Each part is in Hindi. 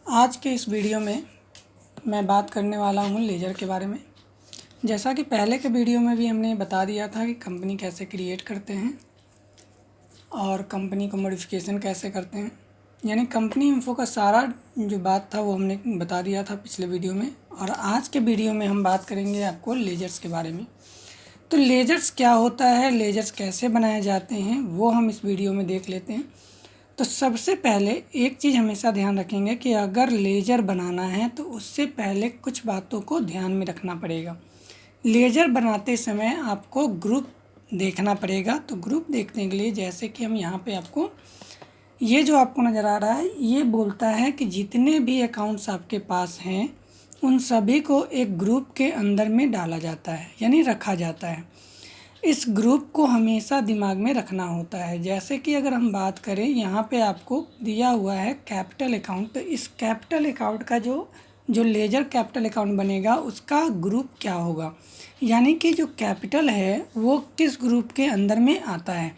आज के इस वीडियो में मैं बात करने वाला हूँ लेज़र के बारे में। जैसा कि पहले के वीडियो में भी हमने बता दिया था कि कंपनी कैसे क्रिएट करते हैं और कंपनी को मॉडिफिकेशन कैसे करते हैं, यानी कंपनी इन्फो का सारा जो बात था वो हमने बता दिया था पिछले वीडियो में। और आज के वीडियो में हम बात करेंगे आपको लेज़र्स के बारे में। तो लेज़र्स क्या होता है, लेज़र्स कैसे बनाए जाते हैं, वो हम इस वीडियो में देख लेते हैं। तो सबसे पहले एक चीज़ हमेशा ध्यान रखेंगे कि अगर लेज़र बनाना है तो उससे पहले कुछ बातों को ध्यान में रखना पड़ेगा। लेज़र बनाते समय आपको ग्रुप देखना पड़ेगा। तो ग्रुप देखने के लिए जैसे कि हम यहाँ पे आपको ये जो आपको नज़र आ रहा है, ये बोलता है कि जितने भी अकाउंट्स आपके पास हैं उन सभी को एक ग्रुप के अंदर में डाला जाता है, यानी रखा जाता है। इस ग्रुप को हमेशा दिमाग में रखना होता है। जैसे कि अगर हम बात करें, यहाँ पे आपको दिया हुआ है कैपिटल अकाउंट। तो इस कैपिटल अकाउंट का जो लेज़र कैपिटल अकाउंट बनेगा उसका ग्रुप क्या होगा, यानी कि जो कैपिटल है वो किस ग्रुप के अंदर में आता है,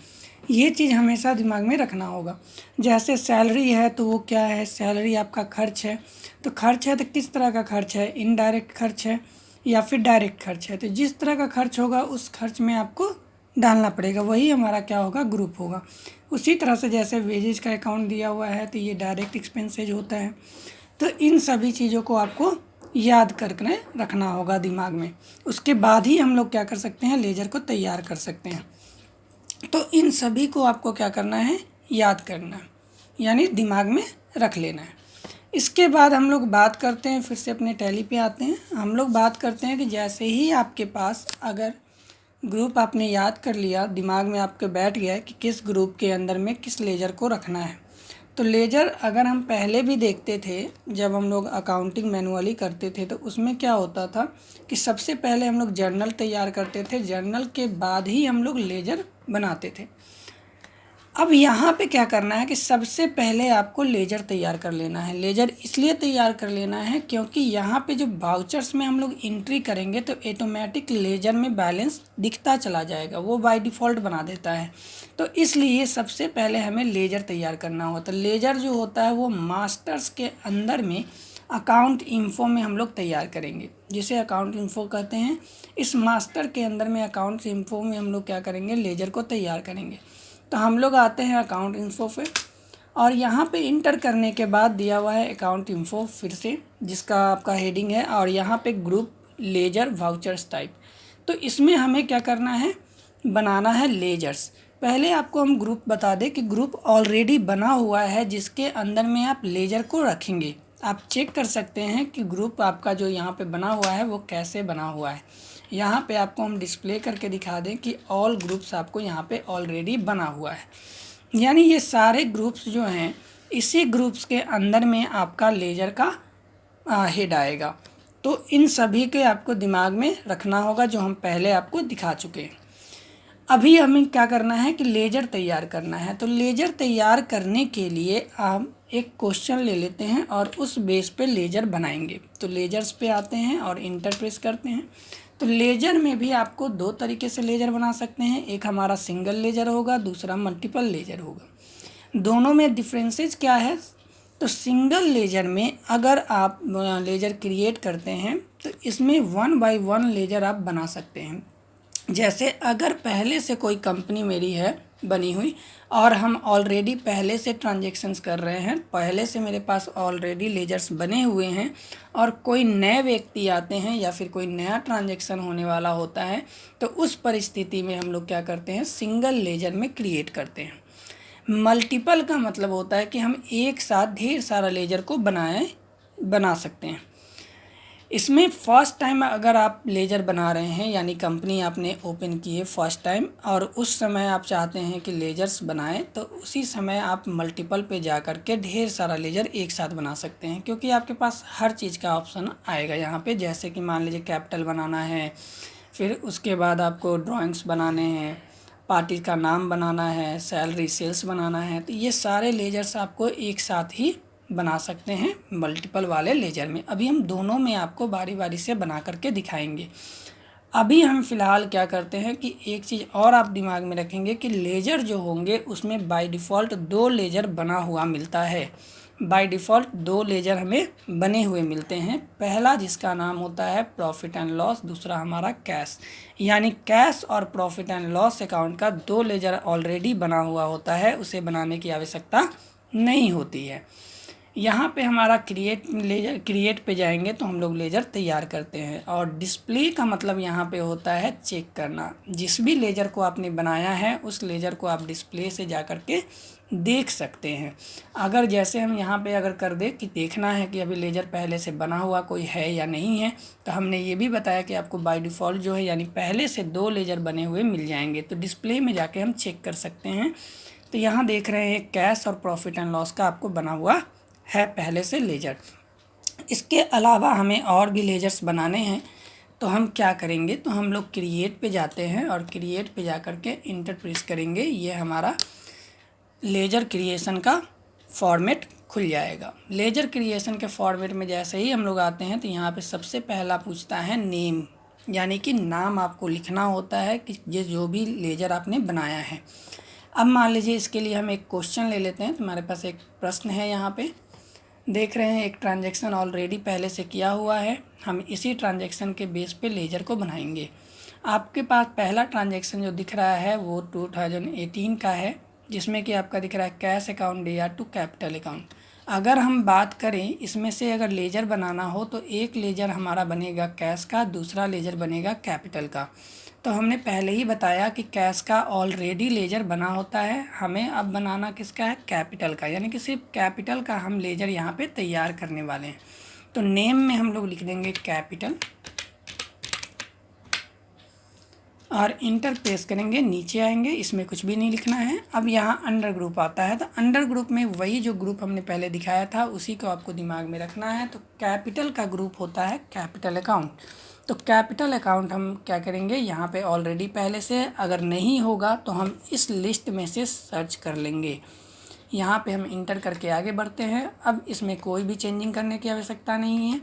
ये चीज़ हमेशा दिमाग में रखना होगा। जैसे सैलरी है तो वो क्या है, सैलरी आपका खर्च है। तो खर्च है तो किस तरह का खर्च है, इनडायरेक्ट खर्च है या फिर डायरेक्ट खर्च है। तो जिस तरह का खर्च होगा उस खर्च में आपको डालना पड़ेगा, वही हमारा क्या होगा, ग्रुप होगा। उसी तरह से जैसे वेजेज का अकाउंट दिया हुआ है तो ये डायरेक्ट एक्सपेंसेज होता है। तो इन सभी चीज़ों को आपको याद करके रखना होगा दिमाग में। उसके बाद ही हम लोग क्या कर सकते हैं, लेज़र को तैयार कर सकते हैं। तो इन सभी को आपको क्या करना है, याद करना है, यानी दिमाग में रख लेना है। इसके बाद हम लोग बात करते हैं, फिर से अपने टैली पे आते हैं। हम लोग बात करते हैं कि जैसे ही आपके पास अगर ग्रुप आपने याद कर लिया, दिमाग में आपके बैठ गया कि किस ग्रुप के अंदर में किस लेज़र को रखना है। तो लेज़र अगर हम पहले भी देखते थे, जब हम लोग अकाउंटिंग मैनुअली करते थे तो उसमें क्या होता था कि सबसे पहले हम लोग जर्नल तैयार करते थे, जर्नल के बाद ही हम लोग लेज़र बनाते थे। अब यहाँ पे क्या करना है कि सबसे पहले आपको लेज़र तैयार कर लेना है। लेज़र इसलिए तैयार कर लेना है क्योंकि यहाँ पे जो वाउचर्स में हम लोग एंट्री करेंगे तो ऑटोमेटिक लेज़र में बैलेंस दिखता चला जाएगा, वो बाय डिफ़ॉल्ट बना देता है। तो इसलिए सबसे पहले हमें लेज़र तैयार करना होता है। लेज़र जो होता है वो मास्टर्स के अंदर में अकाउंट इन्फो में हम लोग तैयार करेंगे, जिसे अकाउंट इन्फो कहते हैं। इस मास्टर के अंदर में अकाउंट इन्फो में हम लोग क्या करेंगे, लेज़र को तैयार करेंगे। तो हम लोग आते हैं अकाउंट इन्फो पे और यहाँ पे इंटर करने के बाद दिया हुआ है अकाउंट इन्फो, फिर से जिसका आपका हेडिंग है, और यहाँ पे ग्रुप लेज़र वाउचर्स टाइप। तो इसमें हमें क्या करना है, बनाना है लेज़र्स। पहले आपको हम ग्रुप बता दें कि ग्रुप ऑलरेडी बना हुआ है जिसके अंदर में आप लेज़र को रखेंगे। आप चेक कर सकते हैं कि ग्रुप आपका जो यहाँ पे बना हुआ है वो कैसे बना हुआ है। यहाँ पे आपको हम डिस्प्ले करके दिखा दें कि ऑल ग्रुप्स आपको यहाँ पे ऑलरेडी बना हुआ है, यानी ये सारे ग्रुप्स जो हैं इसी ग्रुप्स के अंदर में आपका लेज़र का हेड आएगा। तो इन सभी के आपको दिमाग में रखना होगा, जो हम पहले आपको दिखा चुके हैं। अभी हमें क्या करना है कि लेज़र तैयार करना है। तो लेज़र तैयार करने के लिए हम एक क्वेश्चन ले लेते हैं और उस बेस पे लेज़र बनाएंगे। तो लेज़र्स पे आते हैं और इंटर प्रेस करते हैं। तो लेज़र में भी आपको दो तरीके से लेज़र बना सकते हैं, एक हमारा सिंगल लेज़र होगा, दूसरा मल्टीपल लेज़र होगा। दोनों में डिफरेंसेस क्या है, तो सिंगल लेज़र में अगर आप लेज़र क्रिएट करते हैं तो इसमें 1 बाय 1 लेज़र आप बना सकते हैं। जैसे अगर पहले से कोई कंपनी मेरी है बनी हुई और हम ऑलरेडी पहले से ट्रांजेक्शन्स कर रहे हैं, पहले से मेरे पास ऑलरेडी लेजर्स बने हुए हैं और कोई नए व्यक्ति आते हैं या फिर कोई नया ट्रांजेक्शन होने वाला होता है, तो उस परिस्थिति में हम लोग क्या करते हैं, सिंगल लेजर में क्रिएट करते हैं। मल्टीपल का मतलब होता है कि हम एक साथ ढेर सारा लेजर को बना सकते हैं। इसमें फ़र्स्ट टाइम अगर आप लेज़र बना रहे हैं, यानी कंपनी आपने ओपन की है फ़र्स्ट टाइम और उस समय आप चाहते हैं कि लेज़र्स बनाएं, तो उसी समय आप मल्टीपल पे जा कर के ढेर सारा लेज़र एक साथ बना सकते हैं, क्योंकि आपके पास हर चीज़ का ऑप्शन आएगा यहाँ पे। जैसे कि मान लीजिए कैपिटल बनाना है, फिर उसके बाद आपको ड्राइंग्स बनाने हैं, पार्टी का नाम बनाना है, सैलरी सेल्स बनाना है, तो ये सारे लेज़र्स आपको एक साथ ही बना सकते हैं मल्टीपल वाले लेज़र में। अभी हम दोनों में आपको बारी बारी से बना करके दिखाएंगे। अभी हम फ़िलहाल क्या करते हैं कि एक चीज़ और आप दिमाग में रखेंगे कि लेज़र जो होंगे उसमें बाय डिफ़ॉल्ट 2 लेज़र बना हुआ मिलता है। बाय डिफ़ॉल्ट दो लेजर हमें बने हुए मिलते हैं। पहला जिसका नाम होता है प्रॉफिट एंड लॉस, दूसरा हमारा कैश। यानी कैश और प्रॉफिट एंड लॉस अकाउंट का दो लेजर ऑलरेडी बना हुआ होता है, उसे बनाने की आवश्यकता नहीं होती है। यहाँ पे हमारा क्रिएट पे जाएंगे तो हम लोग लेजर तैयार करते हैं। और डिस्प्ले का मतलब यहाँ पे होता है चेक करना। जिस भी लेजर को आपने बनाया है उस लेजर को आप डिस्प्ले से जा कर के देख सकते हैं। अगर जैसे हम यहाँ पे अगर कर दे कि देखना है कि अभी लेजर पहले से बना हुआ कोई है या नहीं है, तो हमने ये भी बताया कि आपको बाय डिफ़ॉल्ट जो है यानी पहले से दो लेजर बने हुए मिल जाएंगे, तो डिस्प्ले में जाके हम चेक कर सकते हैं। तो यहाँ देख रहे हैं कैश और प्रॉफिट एंड लॉस का आपको बना हुआ है पहले से लेजर। इसके अलावा हमें और भी लेजर्स बनाने हैं, तो हम क्या करेंगे, तो हम लोग क्रिएट पे जाते हैं और क्रिएट पे जा कर के इंटर प्रेस करेंगे। ये हमारा लेजर क्रिएशन का फॉर्मेट खुल जाएगा। लेजर क्रिएशन के फॉर्मेट में जैसे ही हम लोग आते हैं तो यहाँ पे सबसे पहला पूछता है नेम, यानी कि नाम आपको लिखना होता है कि ये जो भी लेजर आपने बनाया है। अब मान लीजिए इसके लिए हम एक क्वेश्चन ले लेते हैं। तो हमारे पास एक प्रश्न है, यहाँ पे देख रहे हैं एक ट्रांजैक्शन ऑलरेडी पहले से किया हुआ है। हम इसी ट्रांजैक्शन के बेस पे लेजर को बनाएंगे। आपके पास पहला ट्रांजैक्शन जो दिख रहा है वो 2018 का है, जिसमें कि आपका दिख रहा है cash account DR to capital account. अगर हम बात करें इसमें से अगर लेजर बनाना हो तो एक लेजर हमारा बनेगा कैश का, दूसरा लेजर बनेगा कैपिटल का। तो हमने पहले ही बताया कि कैश का ऑलरेडी लेजर बना होता है, हमें अब बनाना किसका है, कैपिटल का। यानी कि सिर्फ कैपिटल का हम लेजर यहाँ पे तैयार करने वाले हैं। तो नेम में हम लोग लिख देंगे कैपिटल और इंटर प्रेस करेंगे, नीचे आएंगे, इसमें कुछ भी नहीं लिखना है। अब यहाँ अंडर ग्रुप आता है, तो अंडर ग्रुप में वही जो ग्रुप हमने पहले दिखाया था उसी को आपको दिमाग में रखना है। तो कैपिटल का ग्रुप होता है कैपिटल अकाउंट। तो कैपिटल अकाउंट हम क्या करेंगे, यहाँ पे ऑलरेडी पहले से अगर नहीं होगा तो हम इस लिस्ट में से सर्च कर लेंगे। यहाँ पे हम इंटर करके आगे बढ़ते हैं। अब इसमें कोई भी चेंजिंग करने की आवश्यकता नहीं है।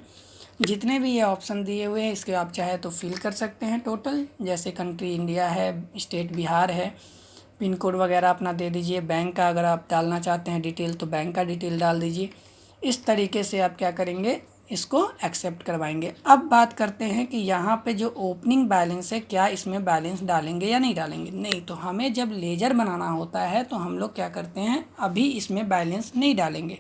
जितने भी ये ऑप्शन दिए हुए हैं इसके आप चाहे तो फिल कर सकते हैं टोटल, जैसे कंट्री इंडिया है, स्टेट बिहार है, पिन कोड वगैरह अपना दे दीजिए। बैंक का अगर आप डालना चाहते हैं डिटेल तो बैंक का डिटेल डाल दीजिए। इस तरीके से आप क्या करेंगे, इसको एक्सेप्ट करवाएंगे। अब बात करते हैं कि यहाँ पे जो ओपनिंग बैलेंस है क्या इसमें बैलेंस डालेंगे या नहीं डालेंगे। नहीं, तो हमें जब लेजर बनाना होता है तो हम लोग क्या करते हैं, अभी इसमें बैलेंस नहीं डालेंगे।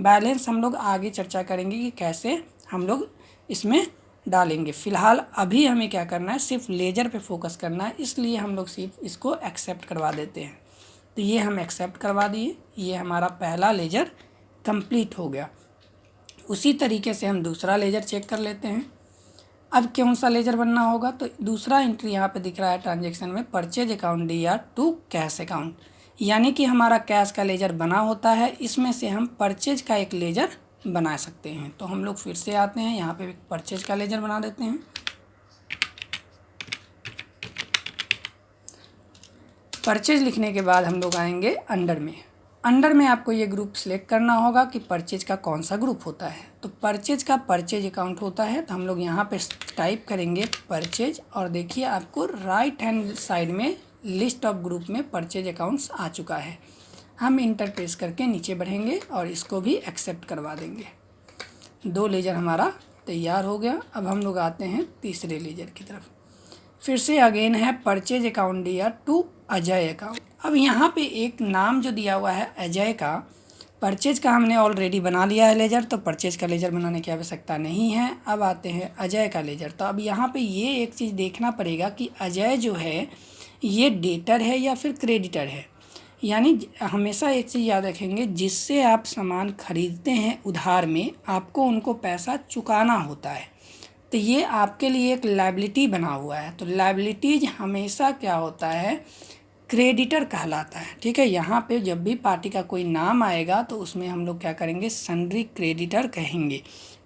बैलेंस हम लोग आगे चर्चा करेंगे कि कैसे हम लोग इसमें डालेंगे। फ़िलहाल अभी हमें क्या करना है, सिर्फ लेजर पे फोकस करना है, इसलिए हम लोग सिर्फ इसको एक्सेप्ट करवा देते हैं। तो ये हम एक्सेप्ट करवा दिए, ये हमारा पहला लेजर कंप्लीट हो गया। उसी तरीके से हम दूसरा लेजर चेक कर लेते हैं। अब कौन सा लेजर बनना होगा, तो दूसरा एंट्री यहाँ पे दिख रहा है ट्रांजैक्शन में purchase account DR to cash account, यानी कि हमारा कैश का लेजर बना होता है, इसमें से हम परचेज का एक लेजर बना सकते हैं। तो हम लोग फिर से आते हैं, यहाँ पे परचेज का लेजर बना देते हैं। परचेज लिखने के बाद हम लोग आएंगे अंडर में। अंडर में आपको ये ग्रुप सिलेक्ट करना होगा कि परचेज का कौन सा ग्रुप होता है। तो परचेज का परचेज अकाउंट होता है, तो हम लोग यहाँ पे टाइप करेंगे परचेज और देखिए आपको राइट हैंड साइड में लिस्ट ऑफ ग्रुप में परचेज अकाउंट्स आ चुका है। हम इंटर प्रेस करके नीचे बढ़ेंगे और इसको भी एक्सेप्ट करवा देंगे। दो लेजर हमारा तैयार हो गया। अब हम लोग आते हैं तीसरे लेजर की तरफ। फिर से अगेन है purchase account DR to Ajay account. अब यहाँ पे एक नाम जो दिया हुआ है अजय का, परचेज का हमने ऑलरेडी बना लिया है लेजर, तो परचेज का लेजर बनाने की आवश्यकता नहीं है। अब आते हैं अजय का लेजर। तो अब यहाँ पे ये एक चीज़ देखना पड़ेगा कि अजय जो है ये डेटर है या फिर क्रेडिटर है। यानी हमेशा एक चीज़ याद रखेंगे, जिससे आप सामान खरीदते हैं उधार में, आपको उनको पैसा चुकाना होता है। तो ये आपके लिए एक लायबिलिटी बना हुआ है। तो लायबिलिटीज हमेशा क्या होता है, क्रेडिटर कहलाता है। ठीक है, यहाँ पे जब भी पार्टी का कोई नाम आएगा तो उसमें हम लोग क्या करेंगे, सन्ड्री क्रेडिटर कहेंगे।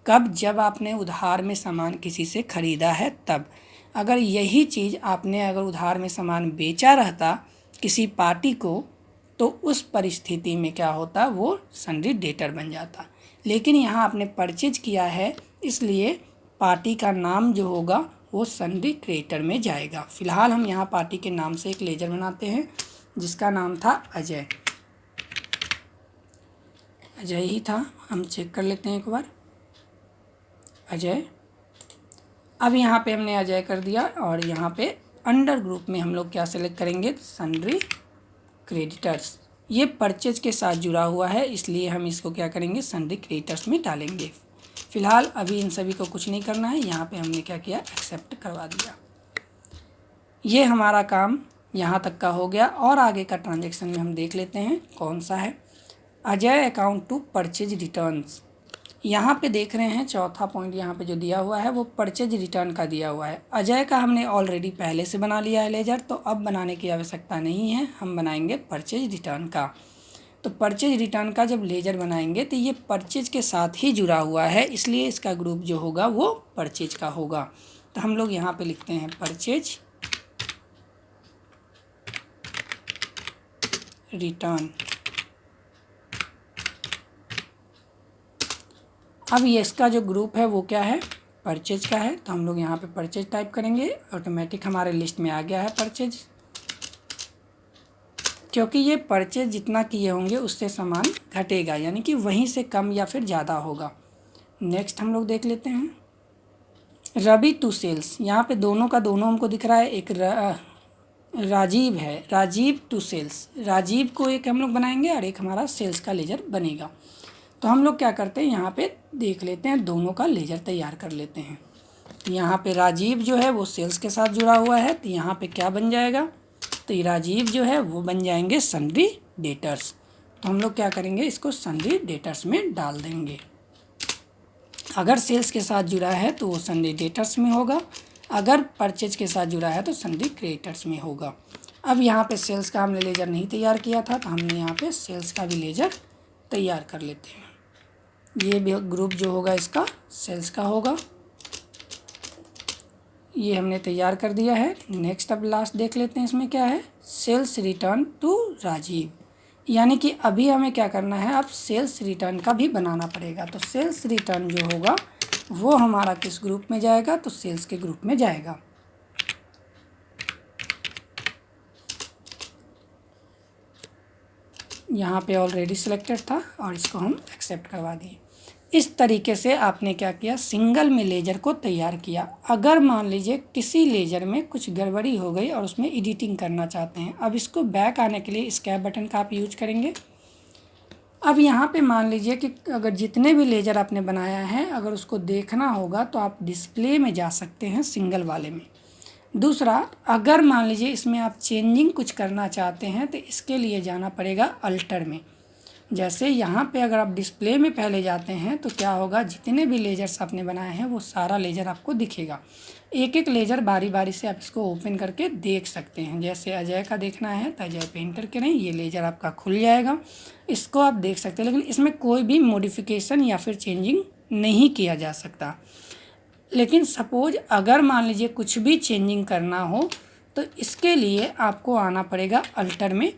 कब, जब आपने उधार में सामान किसी से ख़रीदा है तब। अगर यही चीज़ आपने अगर उधार में सामान बेचा रहता किसी पार्टी को, तो उस परिस्थिति में क्या होता, वो सन्ड्री डेटर बन जाता। लेकिन यहाँ आपने परचेज किया है, इसलिए पार्टी का नाम जो होगा वो सन्ड्री क्रेडिटर में जाएगा। फ़िलहाल हम यहाँ पार्टी के नाम से एक लेजर बनाते हैं जिसका नाम था अजय। अजय ही था, हम चेक कर लेते हैं एक बार। अजय, अब यहाँ पे हमने अजय कर दिया और यहाँ पे अंडर ग्रुप में हम लोग क्या सेलेक्ट करेंगे, सन्ड्री क्रेडिटर्स। ये परचेज के साथ जुड़ा हुआ है, इसलिए हम इसको क्या करेंगे, सन्ड्री क्रेडिटर्स में डालेंगे। फ़िलहाल अभी इन सभी को कुछ नहीं करना है, यहाँ पे हमने क्या किया, एक्सेप्ट करवा दिया। ये हमारा काम यहाँ तक का हो गया और आगे का ट्रांजैक्शन में हम देख लेते हैं कौन सा है। Ajay account to purchase returns, यहाँ पे देख रहे हैं चौथा पॉइंट यहाँ पे जो दिया हुआ है वो परचेज रिटर्न का दिया हुआ है। अजय का हमने ऑलरेडी पहले से बना लिया है लेजर, तो अब बनाने की आवश्यकता नहीं है, हम बनाएंगे परचेज रिटर्न का। तो परचेज रिटर्न का जब लेजर बनाएंगे तो ये परचेज के साथ ही जुड़ा हुआ है, इसलिए इसका ग्रुप जो होगा वो परचेज का होगा। तो हम लोग यहाँ पे लिखते हैं परचेज रिटर्न। अब ये इसका जो ग्रुप है वो क्या है, परचेज का है, तो हम लोग यहाँ पे परचेज टाइप करेंगे। ऑटोमेटिक हमारे लिस्ट में आ गया है परचेज, क्योंकि ये परचेज जितना किए होंगे उससे सामान घटेगा, यानी कि वहीं से कम या फिर ज़्यादा होगा। नेक्स्ट हम लोग देख लेते हैं रवि टू सेल्स। यहाँ पे दोनों का दोनों हमको दिख रहा है, एक राजीव है, राजीव टू सेल्स। राजीव को एक हम लोग बनाएंगे और एक हमारा सेल्स का लेजर बनेगा। तो हम लोग क्या करते हैं, यहाँ पे देख लेते हैं, दोनों का लेजर तैयार कर लेते हैं। तो यहाँ पे राजीव जो है वो सेल्स के साथ जुड़ा हुआ है, तो यहाँ पे क्या बन जाएगा, तो ये राजीव जो है वो बन जाएंगे सन्ड्री डेटर्स। तो हम लोग क्या करेंगे, इसको सन्ड्री डेटर्स में डाल देंगे। अगर सेल्स के साथ जुड़ा है तो वो सन्ड्री डेटर्स में होगा, अगर परचेज के साथ जुड़ा है तो सन्ड्री क्रेडिटर्स में होगा। अब यहाँ पे सेल्स का हमने लेजर नहीं तैयार किया था, तो हमने यहाँ पे सेल्स का भी लेजर तैयार कर लेते हैं। ये भी ग्रुप जो होगा इसका सेल्स का होगा, ये हमने तैयार कर दिया है। नेक्स्ट अब लास्ट देख लेते हैं इसमें क्या है, सेल्स रिटर्न टू राजीव, यानी कि अभी हमें क्या करना है, अब सेल्स रिटर्न का भी बनाना पड़ेगा। तो सेल्स रिटर्न जो होगा वो हमारा किस ग्रुप में जाएगा, तो सेल्स के ग्रुप में जाएगा। यहाँ पे ऑलरेडी सिलेक्टेड था और इसको हम एक्सेप्ट करवा दिए। इस तरीके से आपने क्या किया, सिंगल में लेजर को तैयार किया। अगर मान लीजिए किसी लेजर में कुछ गड़बड़ी हो गई और उसमें एडिटिंग करना चाहते हैं, अब इसको बैक आने के लिए स्कैप बटन का आप यूज करेंगे। अब यहाँ पे मान लीजिए कि अगर जितने भी लेजर आपने बनाया है अगर उसको देखना होगा तो आप डिस्प्ले में जा सकते हैं सिंगल वाले में। दूसरा, अगर मान लीजिए इसमें आप चेंजिंग कुछ करना चाहते हैं तो इसके लिए जाना पड़ेगा अल्टर में। जैसे यहाँ पे अगर आप डिस्प्ले में पहले जाते हैं तो क्या होगा, जितने भी लेजर्स आपने बनाए हैं वो सारा लेजर आपको दिखेगा। एक एक लेजर बारी बारी से आप इसको ओपन करके देख सकते हैं। जैसे अजय का देखना है तो अजय पे एंटर करें, ये लेजर आपका खुल जाएगा, इसको आप देख सकते हैं। लेकिन इसमें कोई भी मॉडिफिकेशन या फिर चेंजिंग नहीं किया जा सकता। लेकिन सपोज अगर मान लीजिए कुछ भी चेंजिंग करना हो तो इसके लिए आपको आना पड़ेगा अल्टर में।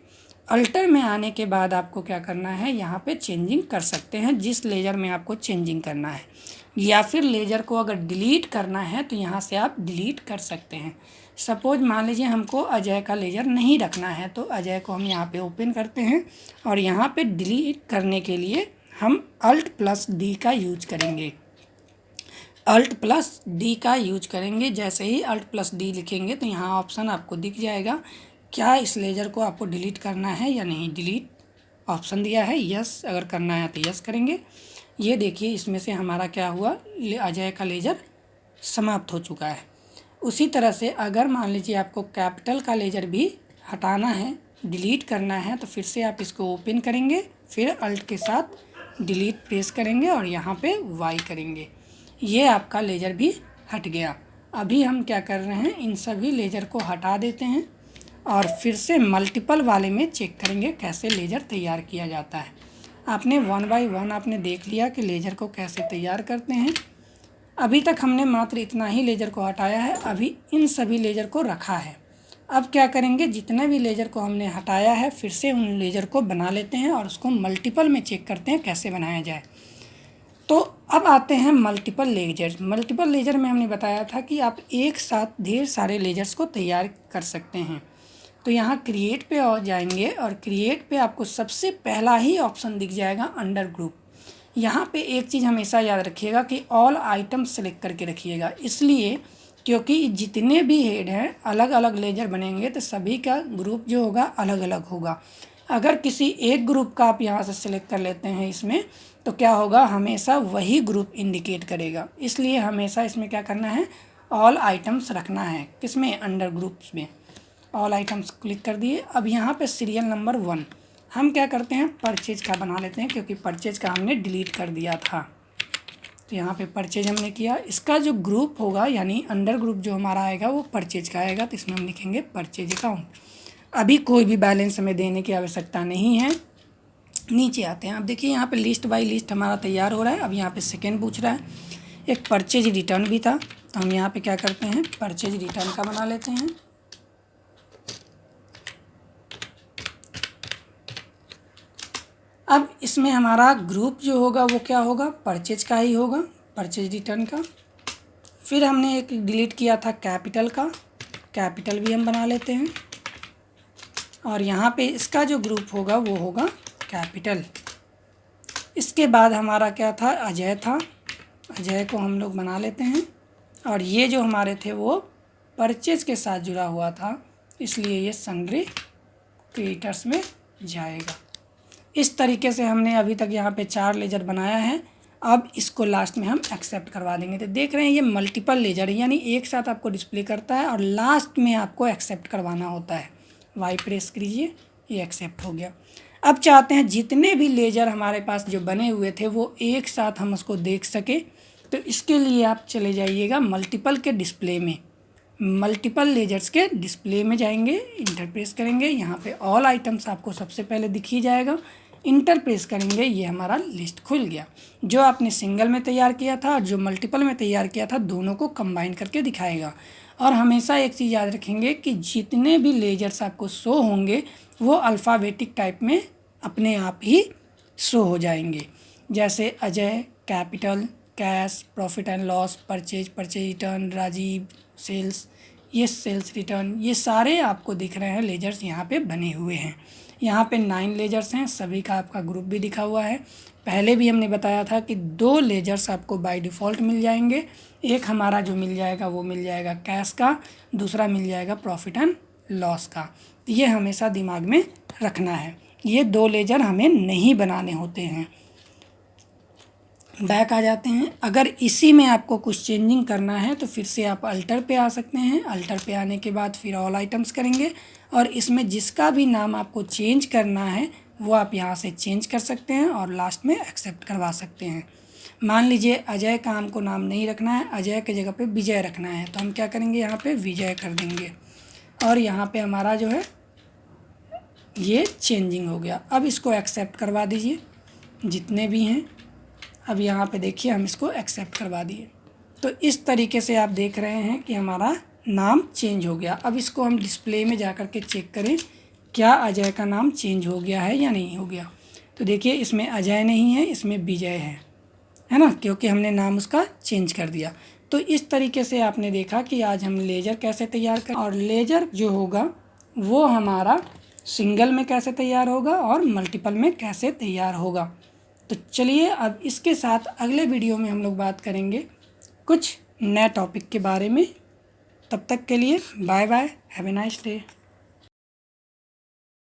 अल्टर में आने के बाद आपको क्या करना है, यहाँ पे चेंजिंग कर सकते हैं जिस लेजर में आपको चेंजिंग करना है, या फिर लेजर को अगर डिलीट करना है तो यहाँ से आप डिलीट कर सकते हैं। सपोज मान लीजिए हमको अजय का लेजर नहीं रखना है तो अजय को हम यहाँ पे ओपन करते हैं और यहाँ पे डिलीट करने के लिए हम Alt+D का यूज करेंगे। Alt+D का यूज करेंगे। जैसे ही Alt+D लिखेंगे तो यहाँ ऑप्शन आपको दिख जाएगा, क्या इस लेजर को आपको डिलीट करना है या नहीं। डिलीट ऑप्शन दिया है, यस अगर करना है तो यस करेंगे। ये देखिए इसमें से हमारा क्या हुआ, अजय का लेजर समाप्त हो चुका है। उसी तरह से अगर मान लीजिए आपको कैपिटल का लेजर भी हटाना है, डिलीट करना है, तो फिर से आप इसको ओपन करेंगे, फिर अल्ट के साथ डिलीट प्रेस करेंगे और यहाँ पे वाई करेंगे, ये आपका लेजर भी हट गया। अभी हम क्या कर रहे हैं, इन सभी लेजर को हटा देते हैं और फिर से मल्टीपल वाले में चेक करेंगे कैसे लेजर तैयार किया जाता है। आपने 1 बाय 1 आपने देख लिया कि लेजर को कैसे तैयार करते हैं। अभी तक हमने मात्र इतना ही लेजर को हटाया है, अभी इन सभी लेजर को रखा है। अब क्या करेंगे, जितने भी लेजर को हमने हटाया है फिर से उन लेजर को बना लेते हैं और उसको मल्टीपल में चेक करते हैं कैसे बनाया जाए। तो अब आते हैं मल्टीपल लेजर। मल्टीपल लेजर में हमने बताया था कि आप एक साथ ढेर सारे लेजर्स को तैयार कर सकते हैं। तो यहाँ क्रिएट पे और जाएंगे और क्रिएट पे आपको सबसे पहला ही ऑप्शन दिख जाएगा अंडर ग्रुप। यहाँ पे एक चीज़ हमेशा याद रखिएगा कि ऑल आइटम सेलेक्ट करके रखिएगा, इसलिए क्योंकि जितने भी हेड हैं अलग अलग लेजर बनेंगे तो सभी का ग्रुप जो होगा अलग अलग होगा। अगर किसी एक ग्रुप का आप यहाँ से सिलेक्ट कर लेते हैं इसमें तो क्या होगा, हमेशा वही ग्रुप इंडिकेट करेगा। इसलिए हमेशा इसमें क्या करना है, ऑल आइटम्स रखना है। किसमें, अंडर ग्रुप्स में ऑल आइटम्स क्लिक कर दिए। अब यहाँ पे सीरियल नंबर 1 हम क्या करते हैं, परचेज का बना लेते हैं, क्योंकि परचेज का हमने डिलीट कर दिया था। तो यहाँ पे परचेज हमने किया। इसका जो ग्रुप होगा यानी अंडर ग्रुप जो हमारा आएगा वो परचेज का आएगा, तो इसमें हम लिखेंगे परचेज अकाउंट। अभी कोई भी बैलेंस हमें देने की आवश्यकता नहीं है। नीचे आते हैं, अब देखिए यहाँ पे लिस्ट बाय लिस्ट हमारा तैयार हो रहा है। अब यहाँ पे सेकेंड पूछ रहा है, एक परचेज रिटर्न भी था, तो हम यहाँ पे क्या करते हैं, परचेज रिटर्न का बना लेते हैं। अब इसमें हमारा ग्रुप जो होगा वो क्या होगा, परचेज का ही होगा, परचेज रिटर्न का। फिर हमने एक डिलीट किया था कैपिटल का, कैपिटल भी हम बना लेते हैं। और यहाँ पे इसका जो ग्रुप होगा वो होगा कैपिटल। इसके बाद हमारा क्या था, अजय था, अजय को हम लोग बना लेते हैं। और ये जो हमारे थे वो परचेज के साथ जुड़ा हुआ था, इसलिए ये सन्ड्री क्रिएटर्स में जाएगा। इस तरीके से हमने अभी तक यहाँ पे 4 लेजर बनाया है। अब इसको लास्ट में हम एक्सेप्ट करवा देंगे। तो देख रहे हैं ये मल्टीपल लेजर यानी एक साथ आपको डिस्प्ले करता है और लास्ट में आपको एक्सेप्ट करवाना होता है। वाई प्रेस कीजिए, ये एक्सेप्ट हो गया। अब चाहते हैं जितने भी लेजर हमारे पास जो बने हुए थे वो एक साथ हम उसको देख सके, तो इसके लिए आप चले जाइएगा मल्टीपल के डिस्प्ले में, मल्टीपल लेजर्स के डिस्प्ले में जाएंगे, इंटर प्रेस करेंगे, यहाँ पे ऑल आइटम्स आपको सबसे पहले दिख ही जाएगा। इंटर प्रेस करेंगे, ये हमारा लिस्ट खुल गया। जो आपने सिंगल में तैयार किया था और जो मल्टीपल में तैयार किया था दोनों को कंबाइन करके दिखाएगा। और हमेशा एक चीज़ याद रखेंगे कि जितने भी लेजर्स आपको शो होंगे वो अल्फ़ाबेटिक टाइप में अपने आप ही शो हो जाएंगे। जैसे Ajay, capital, cash, profit and loss, purchase, purchase return, Rajiv, sales, ये सेल्स रिटर्न, ये सारे आपको दिख रहे हैं लेजर्स यहाँ पे बने हुए हैं। यहाँ पे 9 लेजर्स हैं, सभी का आपका ग्रुप भी दिखा हुआ है। पहले भी हमने बताया था कि 2 लेजर्स आपको बाय डिफ़ॉल्ट मिल जाएंगे। एक हमारा जो मिल जाएगा वो मिल जाएगा कैश का, दूसरा मिल जाएगा प्रॉफिट एंड लॉस का। ये हमेशा दिमाग में रखना है, ये 2 लेजर हमें नहीं बनाने होते हैं। बैक आ जाते हैं। अगर इसी में आपको कुछ चेंजिंग करना है तो फिर से आप अल्टर पे आ सकते हैं। अल्टर पे आने के बाद फिर ऑल आइटम्स करेंगे और इसमें जिसका भी नाम आपको चेंज करना है वो आप यहाँ से चेंज कर सकते हैं और लास्ट में एक्सेप्ट करवा सकते हैं। मान लीजिए अजय का हमको नाम नहीं रखना है, अजय के जगह पे विजय रखना है, तो हम क्या करेंगे, यहाँ पे विजय कर देंगे और यहाँ पे हमारा जो है ये चेंजिंग हो गया। अब इसको एक्सेप्ट करवा दीजिए जितने भी हैं। अब यहाँ पे देखिए हम इसको एक्सेप्ट करवा दिए। तो इस तरीके से आप देख रहे हैं कि हमारा नाम चेंज हो गया। अब इसको हम डिस्प्ले में जा कर के चेक करें क्या अजय का नाम चेंज हो गया है या नहीं हो गया। तो देखिए इसमें अजय नहीं है, इसमें विजय है ना, क्योंकि हमने नाम उसका चेंज कर दिया। तो इस तरीके से आपने देखा कि आज हम लेजर कैसे तैयार करें और लेजर जो होगा वो हमारा सिंगल में कैसे तैयार होगा और मल्टीपल में कैसे तैयार होगा। तो चलिए अब इसके साथ अगले वीडियो में हम लोग बात करेंगे कुछ नए टॉपिक के बारे में। तब तक के लिए bye bye, have a nice day.